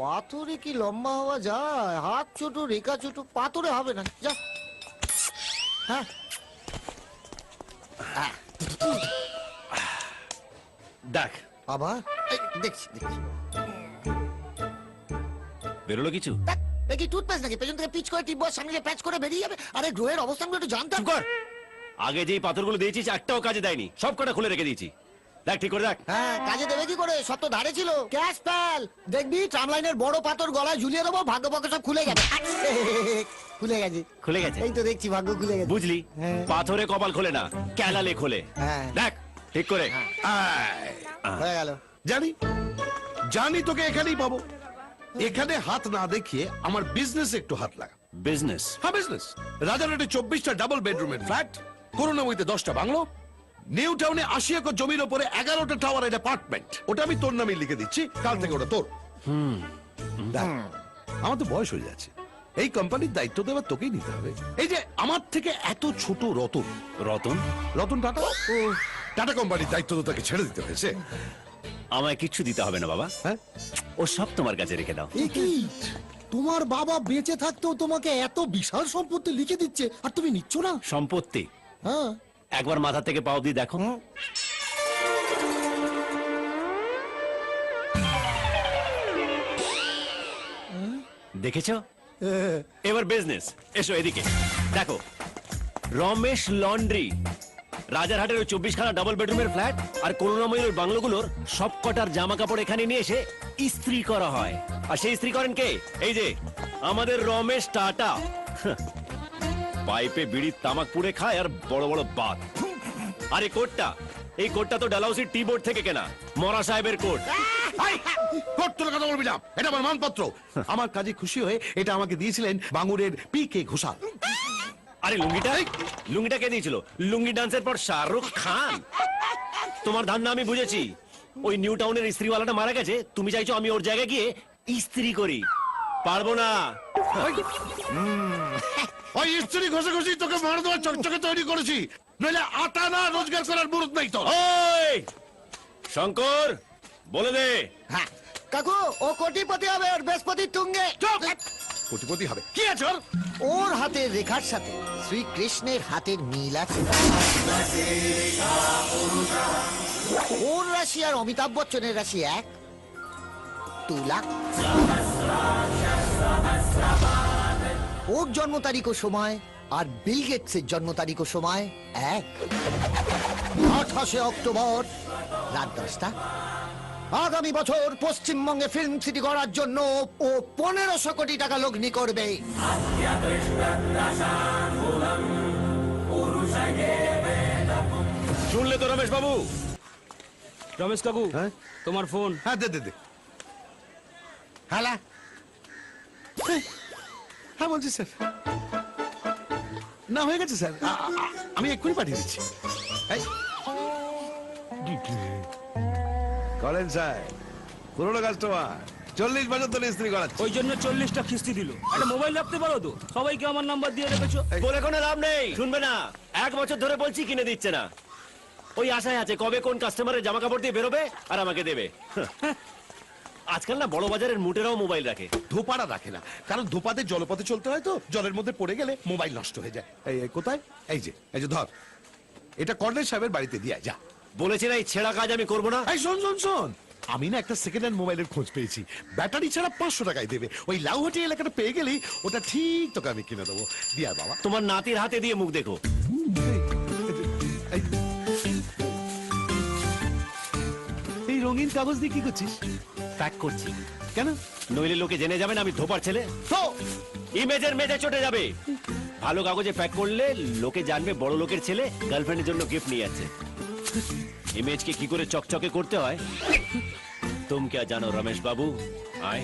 পাথরে কি লম্বা হওয়া যায়? হাত ছোট, রেখা ছোট, পাথরে হবে না। যা। হ্যাঁ দেখ আবার দেখছি দেখছি। বেরোলো কিছু? দেখ, কি টুথপেস্ট নাকি? পেছন থেকে পিচ করে টিপবো, সামনে প্যাচ করে বেরিয়ে যাবে। আরে গ্রহের অবস্থানগুলো একটু জানতাম। কর। আগে যেই পাথরগুলো দিয়েছিস একটাও কাজে দেয়নি, সব কটা খুলে রেখে দিয়েছি। দেখ ঠিক করে দেখ। হ্যাঁ, কাজে দেবে কি করে? সব তো ধারে ছিল। ক্যাশ প্যাল দেখবি, ট্রামলাইনের বড় পাথর গলায় ঝুলিয়ে দেবো, ভাগ্য পক্ষে সব খুলে যাবে। খুলে গেছে, খুলে গেছে। এই তো দেখছি ভাগ্য খুলে গেছে। বুঝলি, হ্যাঁ। পাথরে কপাল খোলে না, ক্যালালে খোলে। হ্যাঁ। দেখ ঠিক করে। হয়ে গেল। জানি জানি তোকে এখানেই পাবো। এখানে হাত না দেখিয়ে আমার বিজনেস একটু হাত লাগা। বিজনেস? হ্যাঁ বিজনেস। রাজারহাটে 24টা ডাবল বেডরুমের ফ্ল্যাট, করুণাময়ীতে 10টা বাংলো, নিউ টাউনে 80 একর জমির উপরে 11টা টাওয়ারের অ্যাপার্টমেন্ট। ওটা আমি তোর নামে লিখে দিচ্ছি, কাল থেকে ওটা তোর। দেখ, আমার তো বয়স হয়ে যাচ্ছে, এই কোম্পানির দায়িত্ব তো এবার তোকেই নিতে হবে। এই যে আমার থেকে এত ছোট রতন, রতন? রতন টাটা, টাটা কোম্পানির দায়িত্ব তো তাকে ছেড়ে দিতে হয়েছে। আমায় কিচ্ছু দিতে হবে না বাবা, হ্যাঁ, ও সব তোমার কাছে রেখে দাও। এ কি, তোমার বাবা বেঁচে থাকতেও তোমাকে এত বিশাল সম্পত্তি লিখে দিচ্ছে আর তুমি নিচ্ছ না? সম্পত্তি? হ্যাঁ, একবার মাথা থেকে পাও দিয়ে দেখো। দেখেছো? এবার বিজনেস। এসো এদিকে দেখো, রমেশ লন্ড্রি। রাজারহাটের ওই 24খানা ডাবল বেডরুমের ফ্ল্যাট আর করুণাময়ীর ওই বাংলোগুলোর সব কটার জামা কাপড় এখানে নিয়ে এসে ইস্ত্রি করা হয়। আর সেই ইস্ত্রি করেন কে? এই যে আমাদের রমেশ টাটা। পাইপে বিড়ির তামাক পুড়ে খায় আর বড় বড় বাত। আর এই কোটটা তো ডালহাউসির টি বোর্ড থেকে কেনা, মরা সাহেবের কোট। কোট তোর কথা বলবি না, এটা আমার মানপত্র। আমার কাজে খুশি হয়ে এটা আমাকে দিয়েছিলেন বাঙুরের পি.কে. ঘোষাল। আরে লুঙ্গিটা কে দিয়েছিল? লুঙ্গি ডান্সের পর শাহরুখ খান। তোমার ধান্দা আমি বুঝেছি। ওই নিউ টাউনের ইস্ত্রিওয়ালাটা মারা গেছে, তুমি চাইছো আমি ওর জায়গায় গিয়ে ইস্ত্রি করি। পারবো না। ওই ইস্ত্রি ঘষে ঘষি তোকে মারা দেওয়ার চকচকে তৈরি করেছি, নইলে আটা না রোজগার করার মুরত নাই তোর। ওই শঙ্কর, বলে দে। হ্যাঁ কাকু, ও কোটিপতি হবে, ওর বৃহস্পতির তুঙ্গে। কোটিপতি হবে কি আছে ওর? ওর হাতের রেখার সাথে শ্রীকৃষ্ণের হাতের মিল আছে। ওর রাশি আর অমিতাভ বচ্চনের রাশি এক, তুলা। ওর জন্ম তারিখ ও সময় আর বিল গেটসের জন্ম তারিখ ও সময় এক। 28শে অক্টোবর রাত 10টা। আগামী বছর পশ্চিমবঙ্গে ফিল্ম সিটি করার জন্য ও 1500 কোটি টাকা লগ্নি করবে। শুনলে তো রমেশ বাবু? রমেশ কাকু, হ্যাঁ? তোমার ফোন। হ্যাঁ দে দে দে। হ্যালো, হ্যাঁ বলছি স্যার। না হয়ে গেছে স্যার, আমি এক্ষুনি পাঠিয়ে দিচ্ছি। এই, করেন স্যার, পুরোনো কাস্টমার, 40 বছর ধরে ইস্ত্রি করাচ্ছে। ওই জন্য 40টা কিস্তি দিল। একটা মোবাইল রাখতে পারো তো? সবাইকে আমার নাম্বার দিয়ে রেখেছো। বলে কোনো লাভ নেই, শুনবে না। 1 বছর ধরে বলছি, কিনে দিচ্ছে না। ওই আশায় আছে কবে কোন কাস্টমারের জামা কাপড় দিয়ে বেরোবে আর আমাকে দেবে। আজকাল না বড় বাজারের মুটেরাও মোবাইল রাখে। ধোপারা রাখে না, কারণ ধোপাতে জলপথে চলতে হয় তো, জলের মধ্যে পড়ে গেলে মোবাইল নষ্ট হয়ে যায়। এই কোথায়? এই যে ধর, এটা কর্নেল সাহেবের বাড়িতে দিয়ে যা। বলেছি না এই ছেঁড়া কাজ আমি করবো না। এই শোন, আমি না একটা সেকেন্ড হ্যান্ড মোবাইলের খোঁজ পেয়েছি, ব্যাটারি ছাড়া 500 টাকায় দেবে। ওই লাউহাটি এলাকাটা পেয়ে গেলেই ওটা ঠিক তোকে আমি কিনে দেবো। দিয়া বাবা, তোমার নাতির হাতে দিয়ে মুখ দেখো। এই রঙিন কাগজ দিয়ে কি করছিস? প্যাক করছি। কেন? নইলে লোকে জেনে যাবে না আমি ধোপার ছেলে। তো ইমেজের মেজে চটে যাবে। ভালো কাগজে প্যাক করলে লোকে জানবে বড় লোকের ছেলে গার্লফ্রেন্ডের জন্য গিফট নিয়ে যাচ্ছে। ইমেজকে কি করে চকচকে করতে হয় तुम क्या जानो रमेश बाबू। आए